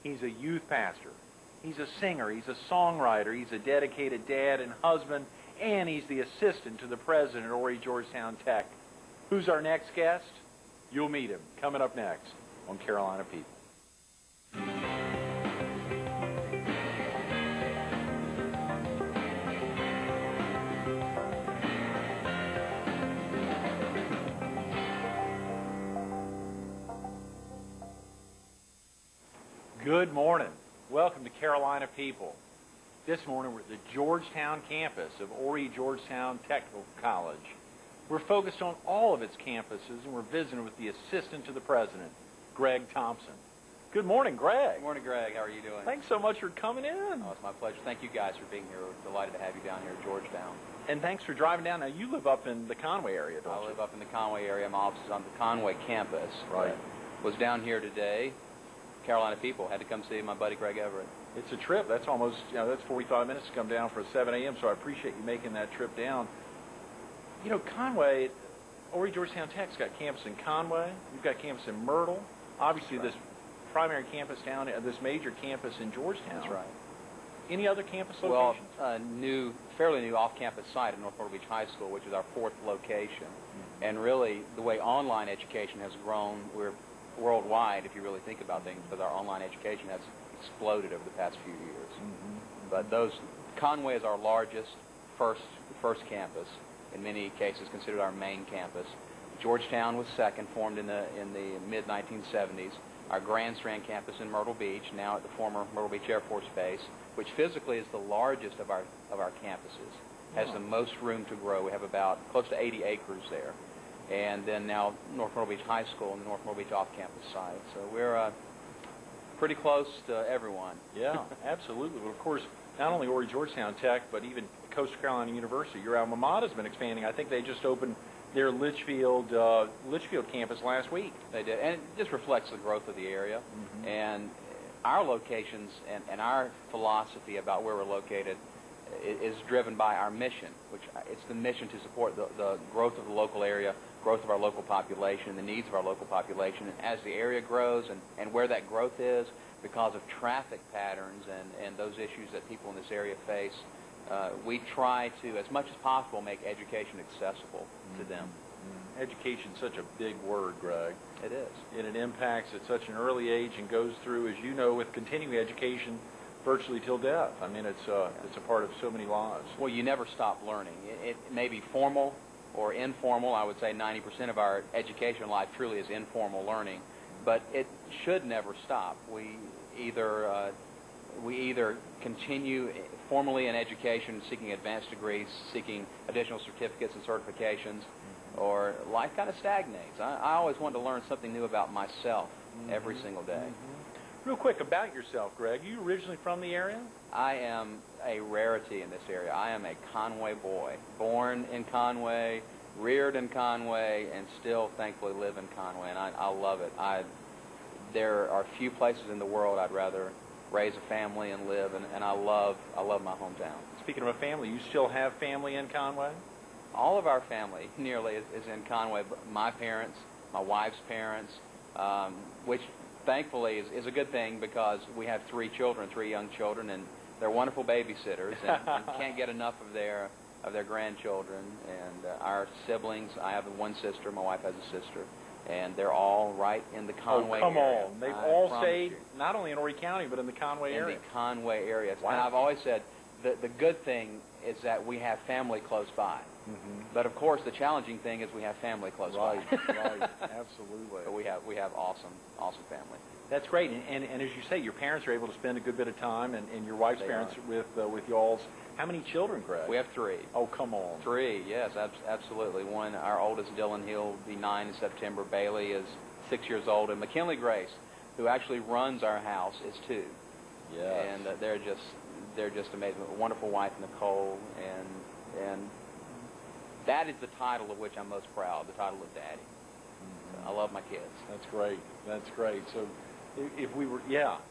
He's a youth pastor. He's a singer. He's a songwriter. He's a dedicated dad and husband. And he's the assistant to the president at Horry Georgetown Tech. Who's our next guest? You'll meet him coming up next on Carolina People. Good morning. Welcome to Carolina People. This morning we're at the Georgetown campus of Horry Georgetown Technical College. We're focused on all of its campuses, and we're visiting with the assistant to the president, Greg Thompson. Good morning, Greg. Good morning, Greg. How are you doing? Thanks so much for coming in. Oh, it's my pleasure. Thank you guys for being here. We're delighted to have you down here at Georgetown. And thanks for driving down. Now, you live up in the Conway area, don't you? I live up in the Conway area. My office is on the Conway campus. Right. Was down here today. Carolina People had to come see my buddy Greg Everett. It's a trip. That's almost, that's 45 minutes to come down for a 7 a.m., so I appreciate you making that trip down. You know, Conway, Horry Georgetown Tech's got campus in Conway. You've got campus in Myrtle. Obviously, That's right. This primary campus down, this major campus in Georgetown. That's right. Any other campus locations? Well, fairly new off-campus site at North Myrtle Beach High School, which is our 4th location. Mm-hmm. And really, the way online education has grown, we're worldwide, if you really think about things, because our online education has exploded over the past few years. Mm-hmm. But Conway is our largest first campus, in many cases considered our main campus. Georgetown was second, formed in the mid-1970s. Our Grand Strand campus in Myrtle Beach, now at the former Myrtle Beach Air Force Base, which physically is the largest of our campuses, has the most room to grow. We have about close to 80 acres there. And then now North Myrtle Beach High School and the North Myrtle Beach off-campus site. So we're pretty close to everyone. Yeah, absolutely. Well, of course, not only Horry Georgetown Tech, but even Coastal Carolina University. Your alma mater has been expanding. I think they just opened their Litchfield campus last week. They did, and it just reflects the growth of the area. Mm-hmm. And our locations and our philosophy about where we're located is driven by our mission, which it's the mission to support the growth of the local area, growth of our local population, the needs of our local population. And as the area grows and where that growth is, because of traffic patterns and those issues that people in this area face, we try to, as much as possible, make education accessible to them. Mm-hmm. Education's such a big word, Greg. It is. And it impacts at such an early age and goes through, as you know, with continuing education virtually till death. I mean, it's a part of so many lives. Well, you never stop learning. It may be formal or informal. I would say 90% of our education life truly is informal learning, but it should never stop. We either continue formally in education, seeking advanced degrees, seeking additional certificates and certifications, or life kind of stagnates. I always want to learn something new about myself every single day. Real quick about yourself, Greg. Are you originally from the area? I am a rarity in this area. I am a Conway boy, born in Conway, reared in Conway, and still thankfully live in Conway, and I love it. There are few places in the world I'd rather raise a family and live, and I love my hometown. Speaking of a family, you still have family in Conway? All of our family nearly is in Conway. My parents, my wife's parents, which thankfully is a good thing because we have 3 young children, and they're wonderful babysitters and can't get enough of their grandchildren. And our siblings, I have one sister, my wife has a sister, and they're all right in the Conway area. Oh, come on. They've all stayed not only in Horry County, but in the Conway area. In the Conway area. Wow. And I've always said the good thing is that we have family close by. Mm-hmm. But of course, the challenging thing is we have family close by. Right, absolutely. But we have awesome family. That's great, and as you say, your parents are able to spend a good bit of time, and your wife's parents with y'all's. How many children, Greg? We have 3. Oh, come on. 3, yes, absolutely. One, our oldest, Dylan, he'll be 9 in September. Bailey is 6 years old, and McKinley Grace, who actually runs our house, is 2. Yes. And they're just amazing. A wonderful wife, Nicole, and that is the title of which I'm most proud, the title of Daddy. Mm-hmm. I love my kids. That's great. That's great. So if we were,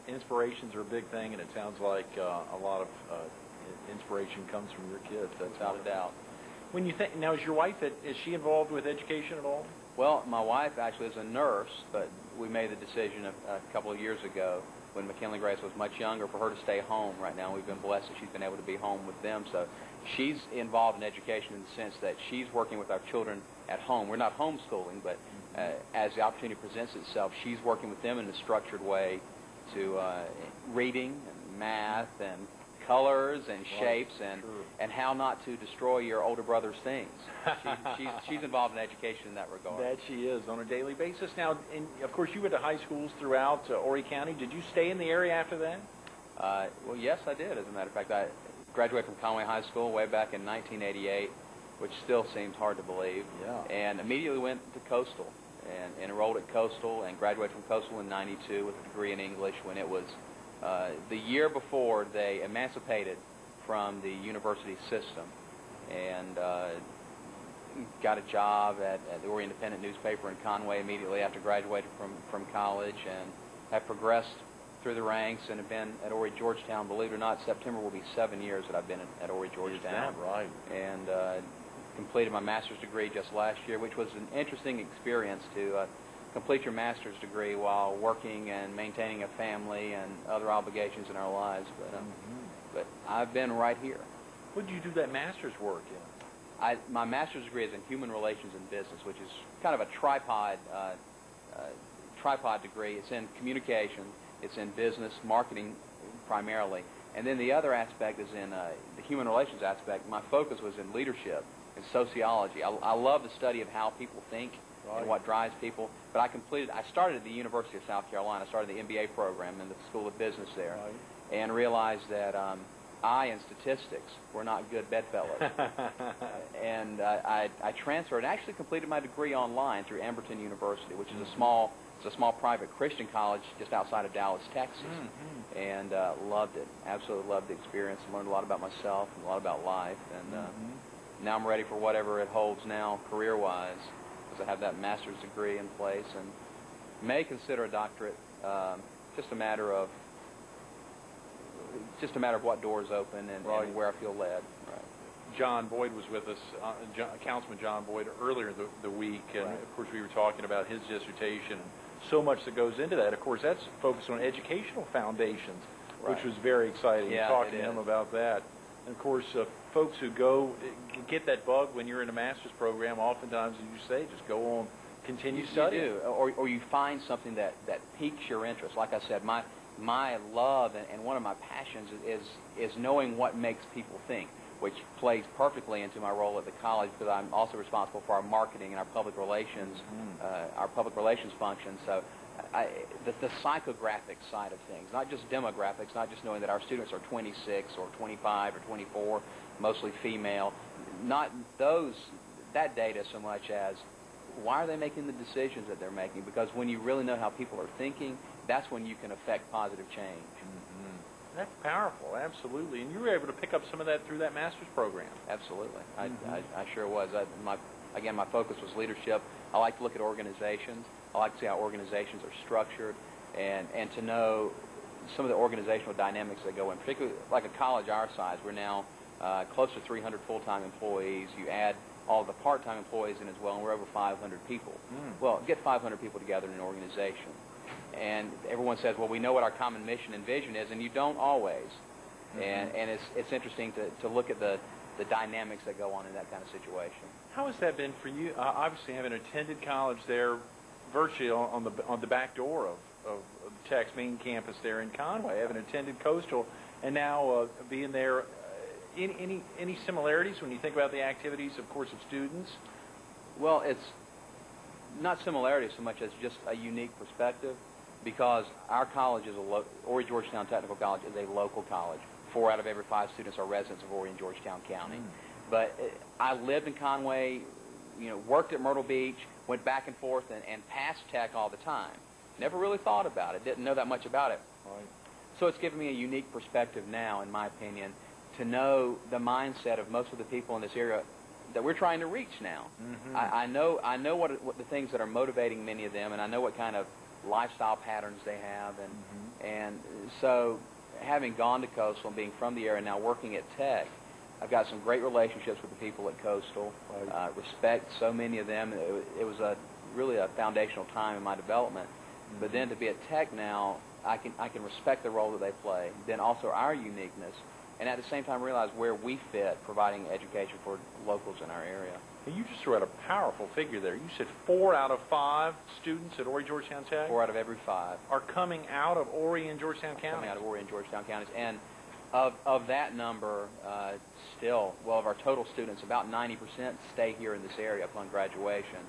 inspirations are a big thing, and it sounds like a lot of inspiration comes from your kids. That's without a doubt. When you think, now, is your wife, is she involved with education at all? Well, my wife actually is a nurse, but we made the decision a couple of years ago when McKinley Grace was much younger for her to stay home. Right now we've been blessed that she's been able to be home with them. So she's involved in education in the sense that she's working with our children at home. We're not homeschooling, but as the opportunity presents itself, she's working with them in a structured way to reading and math and colors and shapes and how not to destroy your older brother's things. She's involved in education in that regard. That she is on a daily basis. Now, of course, you went to high schools throughout Horry County. Did you stay in the area after that? Well, yes, I did. As a matter of fact, I graduated from Conway High School way back in 1988, which still seems hard to believe. Yeah. And immediately went to Coastal and enrolled at Coastal and graduated from Coastal in '92 with a degree in English when it was the year before they emancipated from the university system, and got a job at the Horry Independent newspaper in Conway immediately after graduating from college, and have progressed through the ranks and have been at Horry Georgetown. Believe it or not, September will be 7 years that I've been at Horry Georgetown. Is that right? And completed my master's degree just last year, which was an interesting experience to complete your master's degree while working and maintaining a family and other obligations in our lives. But I've been right here. What did you do that master's work in? My master's degree is in human relations and business, which is kind of a tripod degree. It's in communication, it's in business, marketing primarily, and then the other aspect is in the human relations aspect. My focus was in leadership and sociology. I love the study of how people think and what drives people. But I started at the University of South Carolina. I started the MBA program in the School of Business there, and realized that I and statistics were not good bedfellows. And I transferred and actually completed my degree online through Amberton University, which is a small private Christian college just outside of Dallas, Texas. And loved it. Absolutely loved the experience. Learned a lot about myself and a lot about life. And now I'm ready for whatever it holds now career-wise, because I have that master's degree in place and may consider a doctorate. Just a matter of what doors open and where I feel led. John Boyd was with us, Councilman John Boyd, earlier the week, and of course we were talking about his dissertation and so much that goes into that. Of course, that's focused on educational foundations, which was very exciting. Yeah, talking to him about that. And of course, folks who get that bug when you're in a master's program, oftentimes, as you say, just go on, continue studying. You do, or you find something that piques your interest. Like I said, my love and one of my passions is knowing what makes people think, which plays perfectly into my role at the college, because I'm also responsible for our marketing and our public relations, function. So the psychographic side of things, not just demographics, not just knowing that our students are 26 or 25 or 24, mostly female, not that data so much as why are they making the decisions that they're making, because when you really know how people are thinking, that's when you can affect positive change. That's powerful, absolutely. And you were able to pick up some of that through that master's program. Absolutely. I sure was. My focus was leadership. I like to look at organizations. I like to see how organizations are structured and to know some of the organizational dynamics that go in. Particularly like a college our size, we're now close to 300 full-time employees. You add all the part-time employees in as well, and we're over 500 people. Well, get 500 people together in an organization. And everyone says, well, we know what our common mission and vision is, and you don't always. And it's interesting to look at the dynamics that go on in that kind of situation. How has that been for you? Obviously, having attended college there, virtually on the back door of Tech's main campus there in Conway, having attended Coastal, and now being there. Any similarities when you think about the activities, of course, of students? Well, it's not similarities so much as just a unique perspective, because our college is Horry Georgetown Technical College is a local college. 4 out of every 5 students are residents of Horry and Georgetown County. But I lived in Conway, worked at Myrtle Beach, went back and forth and passed Tech all the time. Never really thought about it, didn't know that much about it. So it's given me a unique perspective now, in my opinion, to know the mindset of most of the people in this area that we're trying to reach now. I know what the things that are motivating many of them, and I know what kind of lifestyle patterns they have, and so having gone to Coastal and being from the area now working at Tech, I've got some great relationships with the people at Coastal. Respect so many of them. It was a really a foundational time in my development. But then to be at Tech now, I can respect the role that they play, then also our uniqueness, and at the same time realize where we fit providing education for locals in our area. And you just threw out a powerful figure there. You said 4 out of 5 students at Horry Georgetown Tech? 4 out of every 5. Are coming out of Horry and Georgetown counties? Coming out of Horry and Georgetown counties. And of that number, still, well, of our total students, about 90% stay here in this area upon graduation.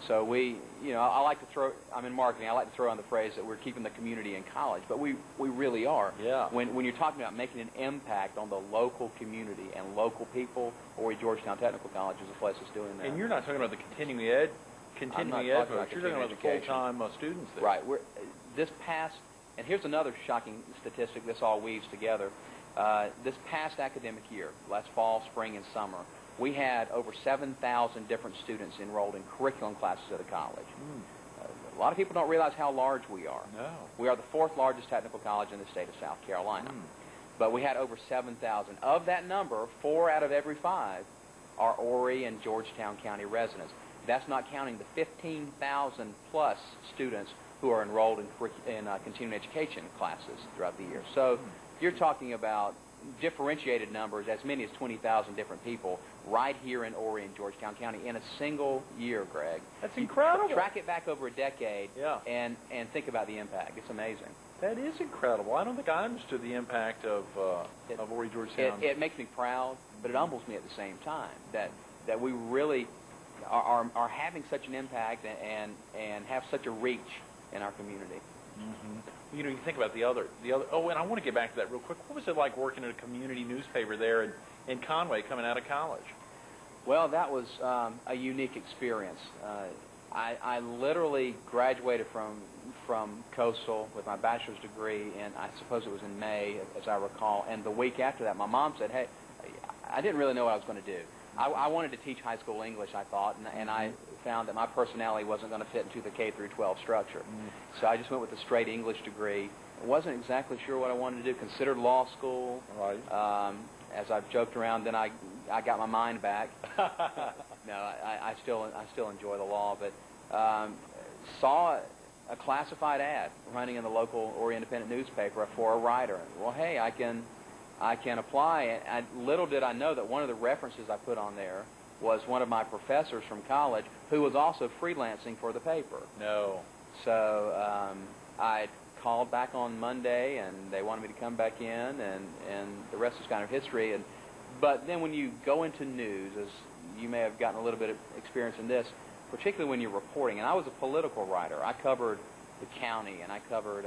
So we, I like to throw, I'm in marketing, I like to throw on the phrase that we're keeping the community in college, but we really are. Yeah. When you're talking about making an impact on the local community and local people, Horry Georgetown Technical College is a place that's doing that. And you're not talking about the continuing ed folks. You're talking about the full-time students there. Right. And here's another shocking statistic, this all weaves together. This past academic year, last fall, spring, and summer, we had over 7,000 different students enrolled in curriculum classes at the college. A lot of people don't realize how large we are. No. We are the 4th largest technical college in the state of South Carolina. But we had over 7,000. Of that number, 4 out of every 5 are Horry and Georgetown County residents. That's not counting the 15,000 plus students who are enrolled in continuing education classes throughout the year. So you're talking about differentiated numbers, as many as 20,000 different people right here in Horry and Georgetown County in a single year, Greg. That's incredible. Track it back over a decade, yeah, and think about the impact. It's amazing. That is incredible. I don't think I understood the impact of Horry Georgetown. It makes me proud, but it humbles me at the same time that we really are having such an impact and have such a reach in our community. You think about the other. Oh, and I want to get back to that real quick. What was it like working at a community newspaper there in Conway, coming out of college? Well, that was a unique experience. I literally graduated from Coastal with my bachelor's degree, and I suppose it was in May, as I recall. And the week after that, my mom said, "Hey," I didn't really know what I was going to do. I wanted to teach high school English, I thought, and I found that my personality wasn't going to fit into the K through 12 structure. So I just went with a straight English degree. I wasn't exactly sure what I wanted to do. Considered law school. Right. As I've joked around, then I got my mind back. No, I still enjoy the law, but saw a classified ad running in the local or independent newspaper for a writer. Well, hey, I can apply. And little did I know that one of the references I put on there was one of my professors from college who was also freelancing for the paper. No. So I called back on Monday, and they wanted me to come back in, and the rest is kind of history. But then when you go into news, as you may have gotten a little bit of experience in this, particularly when you're reporting, and I was a political writer. I covered the county, and I covered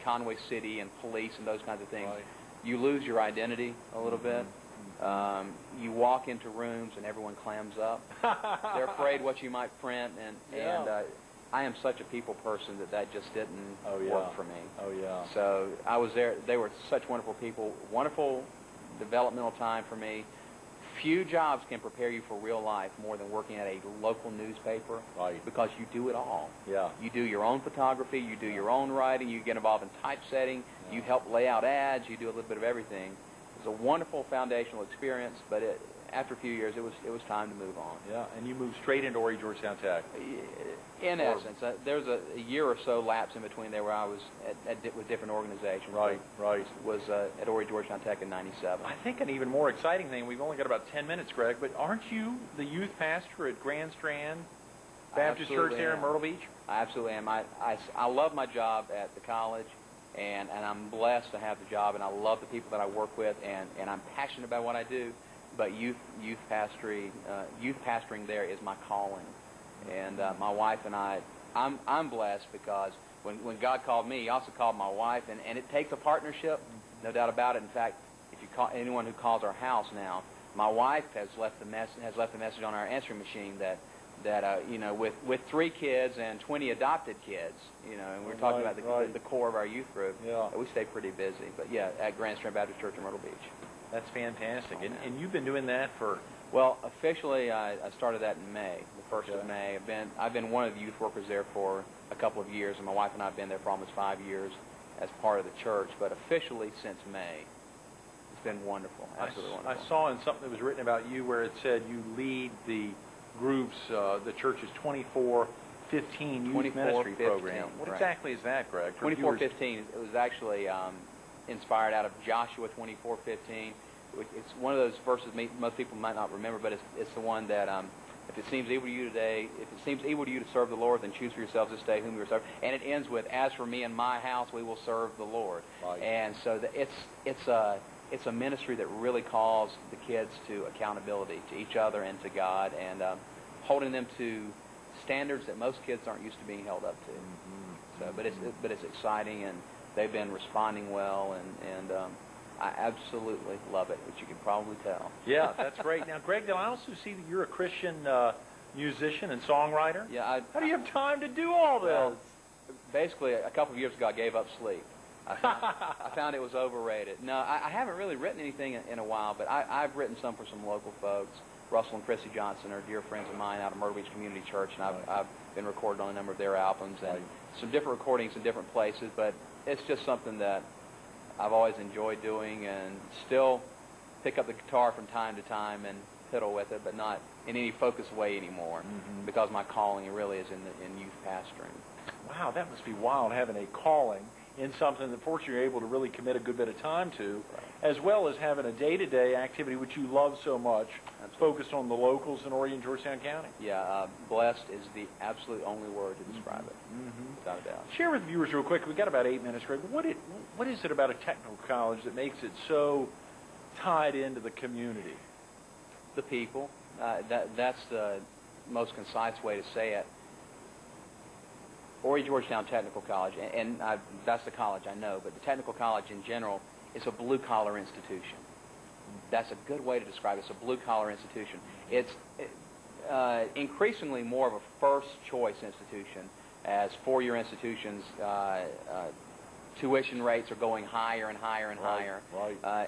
Conway City and police and those kinds of things. Right. You lose your identity a little bit. You walk into rooms and everyone clams up. They're afraid what you might print, and I am such a people person that just didn't work for me. Oh, yeah. So I was there. They were such wonderful people. Wonderful developmental time for me. Few jobs can prepare you for real life more than working at a local newspaper. Right. Because you do it all. Yeah. You do your own photography, you do your own writing, you get involved in typesetting, you help lay out ads, you do a little bit of everything. It was a wonderful foundational experience, but after a few years, it was time to move on. Yeah, and you moved straight into Horry Georgetown Tech. In essence, there's a year or so lapse in between there where I was with different organizations. Right. Was at Horry Georgetown Tech in '97. I think an even more exciting thing, we've only got about 10 minutes, Greg, but aren't you the youth pastor at Grand Strand Baptist Church there in Myrtle Beach? I absolutely am. I love my job at the college, and I'm blessed to have the job, and I love the people that I work with, and I'm passionate about what I do. But youth pastoring there is my calling, and my wife and I'm blessed because when God called me, He also called my wife, and it takes a partnership, no doubt about it. In fact, if you call anyone who calls our house now, my wife has left a message on our answering machine that with 3 kids and 20 adopted kids, and we're talking about the core of our youth group. Yeah. We stay pretty busy, but yeah, at Grand Strand Baptist Church in Myrtle Beach. That's fantastic. And you've been doing that for... Well, officially, I started that in May, the 1st of May. I've been one of the youth workers there for a couple of years, and my wife and I have been there for almost 5 years as part of the church. But officially since May, it's been wonderful, absolutely wonderful. I saw in something that was written about you where it said you lead the groups, the church's 24 2415 Youth 2415, Ministry Program. What right. exactly is that, Greg? 2415, it was actually inspired out of Joshua 24:15. It's one of those verses most people might not remember, but it's the one that if it seems evil to you today, if it seems evil to you to serve the Lord, then choose for yourselves this day whom you will serve. And it ends with, "As for me and my house, we will serve the Lord." Right. And so it's a ministry that really calls the kids to accountability to each other and to God, and holding them to standards that most kids aren't used to being held up to. So, but it's exciting, and they've been responding well, and I absolutely love it, which you can probably tell. Yeah, that's great. Now, Greg, I also see that you're a Christian musician and songwriter. Yeah. How do you have time to do all this? Well, basically, a couple of years ago, I gave up sleep. I found it was overrated. No, I haven't really written anything in a while, but I've written some for some local folks. Russell and Chrissy Johnson are dear friends of mine out of Myrtle Beach Community Church, and I've been recorded on a number of their albums and some different recordings in different places, but it's just something that I've always enjoyed doing, and still pick up the guitar from time to time and fiddle with it, but not in any focused way anymore, because my calling really is in youth pastoring. Wow, that must be wild, having a calling in something that fortunately you're able to really commit a good bit of time to, as well as having a day-to-day activity which you love so much, focused on the locals in Horry and Georgetown County. Yeah, blessed is the absolute only word to describe it, without a doubt. Share with viewers real quick, we've got about 8 minutes, Greg. What is it about a technical college that makes it so tied into the community? The people. That's the most concise way to say it. Horry Georgetown Technical College, and that's the college I know, but the technical college in general is a blue-collar institution. That's a good way to describe it. It's a blue-collar institution. It's increasingly more of a first-choice institution, as four-year institutions, tuition rates are going higher and higher and higher,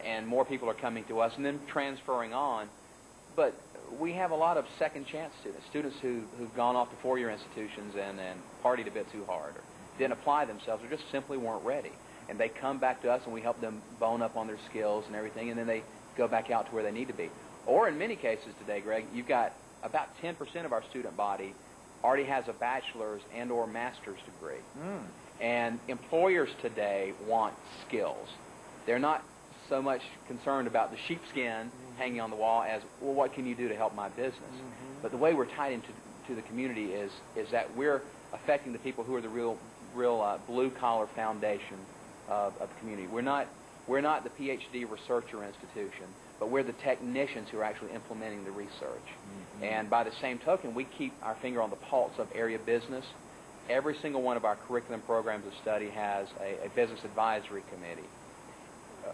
and more people are coming to us and then transferring on. But we have a lot of second-chance students who've gone off to four-year institutions and partied a bit too hard, or didn't apply themselves, or just simply weren't ready. And they come back to us, and we help them bone up on their skills and everything, and then they go back out to where they need to be. Or in many cases today, Greg, you've got about 10% of our student body already has a bachelor's and or master's degree. And employers today want skills. They're not so much concerned about the sheepskin hanging on the wall as, well, what can you do to help my business? But the way we're tied into the community is that we're affecting the people who are the real blue-collar foundation of the community. We're not the PhD researcher institution, but we're the technicians who are actually implementing the research. And by the same token, we keep our finger on the pulse of area business. Every single one of our curriculum programs of study has a business advisory committee,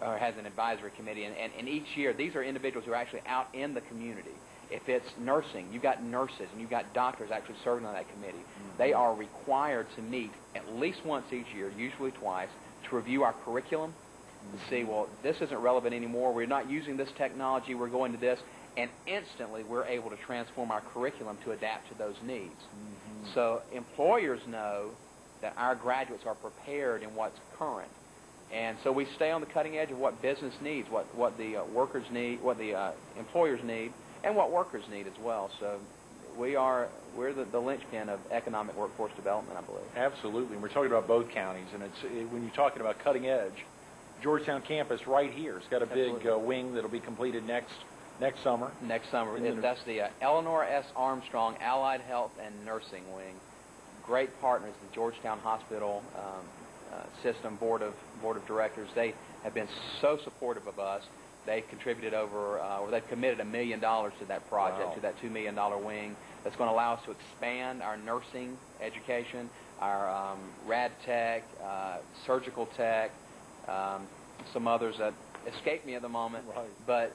or has an advisory committee, and each year, these are individuals who are actually out in the community. If it's nursing, you've got nurses and you've got doctors actually serving on that committee. They are required to meet at least once each year, usually twice, to review our curriculum, to see, well, this isn't relevant anymore, we're not using this technology, we're going to this, and instantly we're able to transform our curriculum to adapt to those needs. So employers know that our graduates are prepared in what's current. And so we stay on the cutting edge of what business needs, what the workers need, what the employers need, and what workers need as well. So we're the linchpin of economic workforce development, I believe. Absolutely. And we're talking about both counties, and when you're talking about cutting edge, Georgetown campus right here, it's got a big wing that'll be completed next summer. Next summer. That's the Eleanor S. Armstrong Allied Health and Nursing Wing. Great partners, the Georgetown Hospital System Board of Directors. They have been so supportive of us. They contributed they've committed $1 million to that project, to that $2 million wing. That's going to allow us to expand our nursing education, our rad tech, surgical tech, some others that escape me at the moment. But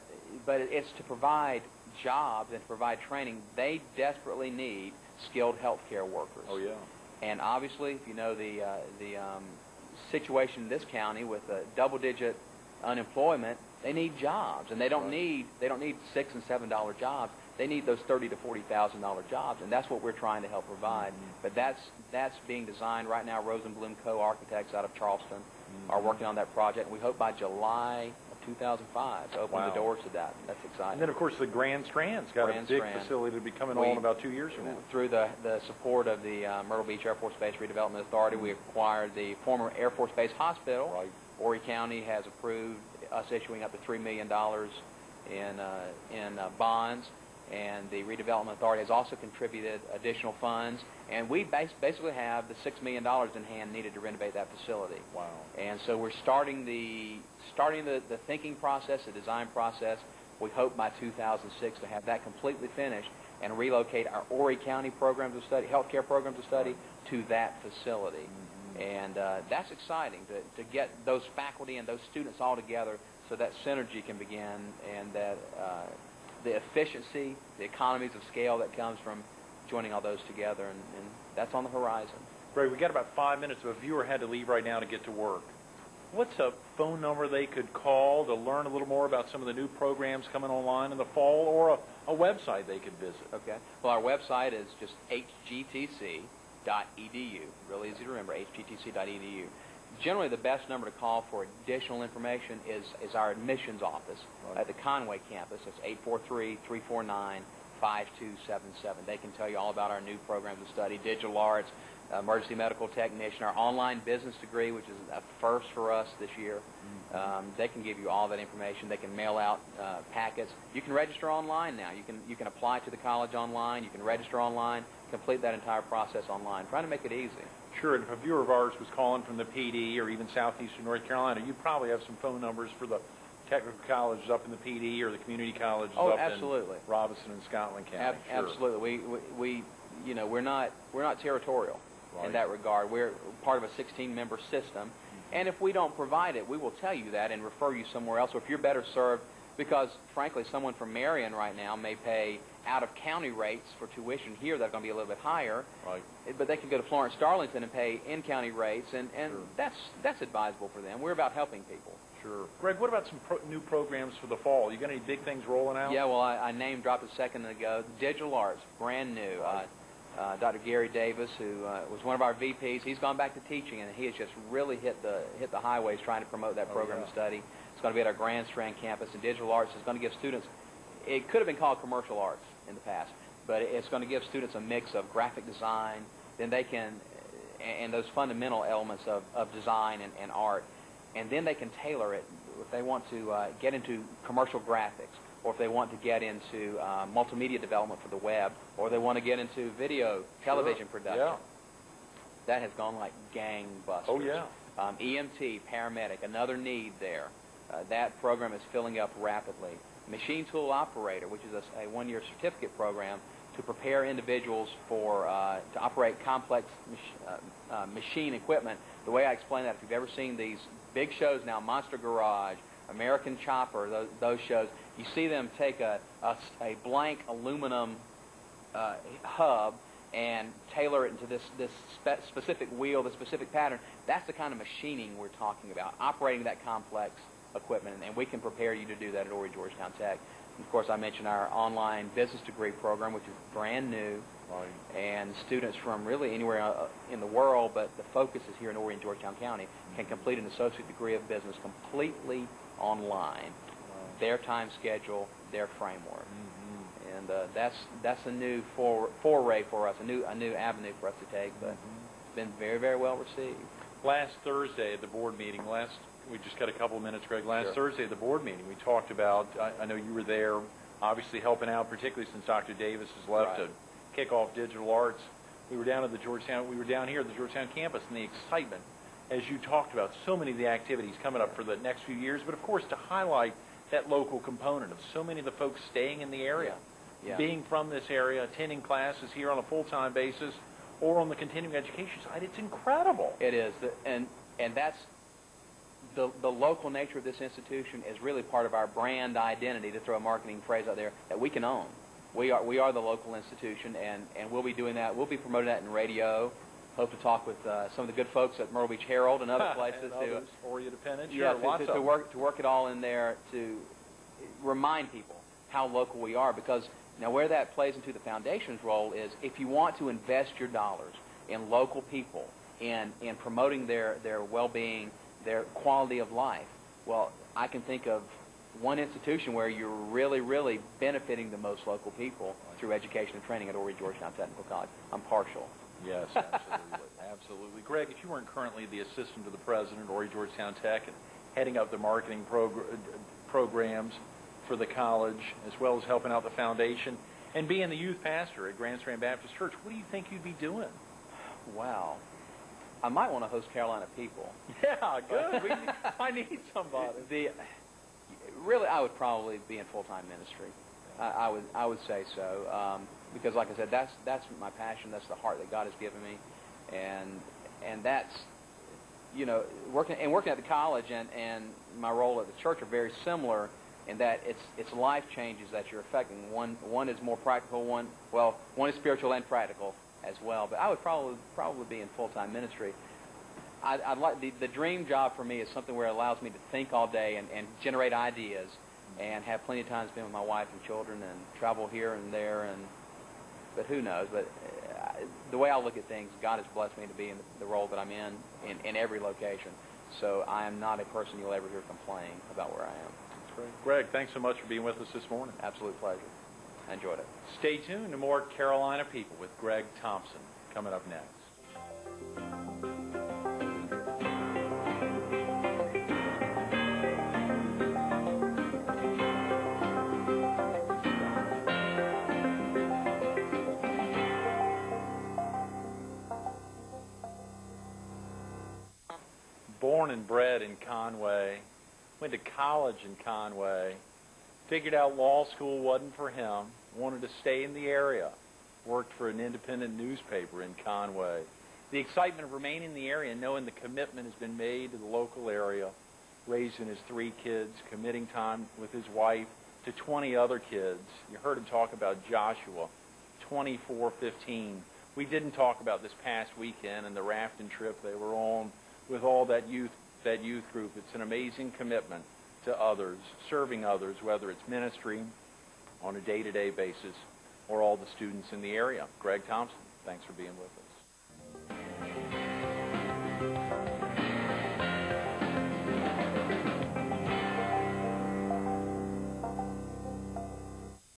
it's to provide jobs and to provide training. They desperately need skilled healthcare workers. And obviously, if you know the situation in this county with double-digit unemployment, they need jobs, and they don't need $6 and $7 jobs. They need those $30,000 to $40,000 jobs, and that's what we're trying to help provide. But that's being designed right now. Rosenblum Co. Architects out of Charleston are working on that project. We hope by July of 2005 to open the doors to that. That's exciting. And then, of course, the Grand Strand's got a big facility to be coming on in about 2 years from now. Through the support of the Myrtle Beach Air Force Base Redevelopment Authority, we acquired the former Air Force Base Hospital. Right. Horry County has approved us issuing up to $3 million in bonds, and the Redevelopment Authority has also contributed additional funds, and we basically have the $6 million in hand needed to renovate that facility. Wow. And so we're starting the thinking process, the design process. We hope by 2006 to have that completely finished and relocate our Horry County programs of study, healthcare programs of study, to that facility. And that's exciting to get those faculty and those students all together so that synergy can begin, and that the efficiency, the economies of scale that comes from joining all those together, and that's on the horizon. Greg, we got about 5 minutes. If a viewer had to leave right now to get to work, what's a phone number they could call to learn a little more about some of the new programs coming online in the fall, or a website they could visit? Okay. Well, our website is just hgtc.edu. Really easy to remember, hgtc.edu. Generally, the best number to call for additional information is our admissions office at the Conway campus. It's 843-349-5277. They can tell you all about our new programs of study, digital arts, emergency medical technician, our online business degree, which is a first for us this year. They can give you all that information. They can mail out packets. You can register online now. You can apply to the college online. You can register online, complete that entire process online, trying to make it easy. Sure, and if a viewer of ours was calling from the PD or even southeastern North Carolina, you probably have some phone numbers for the technical colleges up in the PD or the community colleges up absolutely. in Robinson and Scotland County. Sure. Absolutely. We're not territorial in that regard. We're part of a 16-member system, and if we don't provide it, we will tell you that and refer you somewhere else. Or if you're better served, because frankly, someone from Marion right now may pay out-of-county rates for tuition here that are going to be a little bit higher, but they can go to Florence Darlington and pay in-county rates, and sure. that's advisable for them. We're about helping people. Sure. Greg, what about some new programs for the fall? You got any big things rolling out? Yeah, well, I name-dropped a second ago. Digital arts, brand new. Dr. Gary Davis, who was one of our VPs, he's gone back to teaching, and he has just really hit the highways trying to promote that program of study. It's going to be at our Grand Strand campus, and digital arts is going to give students, it could have been called commercial arts in the past, but it's going to give students a mix of graphic design, then they can, and those fundamental elements of design and art, and then they can tailor it if they want to get into commercial graphics, or if they want to get into multimedia development for the web, or they want to get into video, television production. Yeah. That has gone like gangbusters. Oh, yeah. EMT, paramedic, another need there. That program is filling up rapidly. Machine tool operator, which is a one-year certificate program to prepare individuals for to operate complex machine equipment. The way I explain that, if you've ever seen these big shows now, Monster Garage, American Chopper, those shows, you see them take a blank aluminum hub and tailor it into this specific wheel, this specific pattern. That's the kind of machining we're talking about, operating that complex equipment, and we can prepare you to do that at Horry Georgetown Tech. And of course, I mentioned our online business degree program, which is brand new, and students from really anywhere in the world, but the focus is here in Horry and Georgetown County, can complete an associate degree of business completely online, their time schedule, their framework. And that's a new foray for us, a new avenue for us to take, but it's been very, very well received. Last Thursday at the board meeting, we just got a couple of minutes, Greg. Last Thursday at the board meeting, we talked about, I know you were there, obviously helping out, particularly since Dr. Davis has left to kick off digital arts. We were down here at the Georgetown campus, and the excitement, as you talked about, so many of the activities coming up for the next few years, but of course to highlight that local component of so many of the folks staying in the area, being from this area, attending classes here on a full-time basis, or on the continuing education side. It's incredible. It is, and that's the local nature of this institution is really part of our brand identity, to throw a marketing phrase out there, that we can own. We are the local institution, and we'll be doing that. We'll be promoting that in radio. Hope to talk with some of the good folks at Myrtle Beach Herald and other places and others, Horry Independent. To work it all in there to remind people how local we are, because now where that plays into the foundation's role is if you want to invest your dollars in local people, in promoting their well-being, their quality of life, Well, I can think of one institution where you're really, really benefiting the most local people through education and training at Horry Georgetown Technical College. I'm partial. Yes, absolutely. Absolutely. Greg, if you weren't currently the assistant to the president at Horry Georgetown Tech and heading up the marketing programs for the college, as well as helping out the foundation, and being the youth pastor at Grand Strand Baptist Church, what do you think you'd be doing? Wow. I might want to host Carolina People. Yeah, good. I need somebody. Really, I would probably be in full-time ministry. I would say so, because, like I said, that's my passion. That's the heart that God has given me, and that's, you know, working at the college and my role at the church are very similar in that it's life changes that you're affecting. One is more practical. One is spiritual and practical as well. But I would probably be in full-time ministry. I'd like the dream job for me is something where it allows me to think all day and generate ideas and have plenty of time to spend with my wife and children and travel here and there. But who knows? But the way I look at things, God has blessed me to be in the role that I'm in every location. So I am not a person you'll ever hear complain about where I am. That's great. Greg, thanks so much for being with us this morning. Absolute pleasure. I enjoyed it. Stay tuned to more Carolina People with Greg Thompson coming up next. Born and bred in Conway, went to college in Conway, figured out law school wasn't for him, wanted to stay in the area, worked for an independent newspaper in Conway. The excitement of remaining in the area and knowing the commitment has been made to the local area, raising his 3 kids, committing time with his wife to 20 other kids. You heard him talk about Joshua, 24-15. We didn't talk about this past weekend and the rafting trip they were on with all that youth group. It's an amazing commitment to others, serving others, whether it's ministry on a day-to-day basis or all the students in the area. Greg Thompson, thanks for being with us.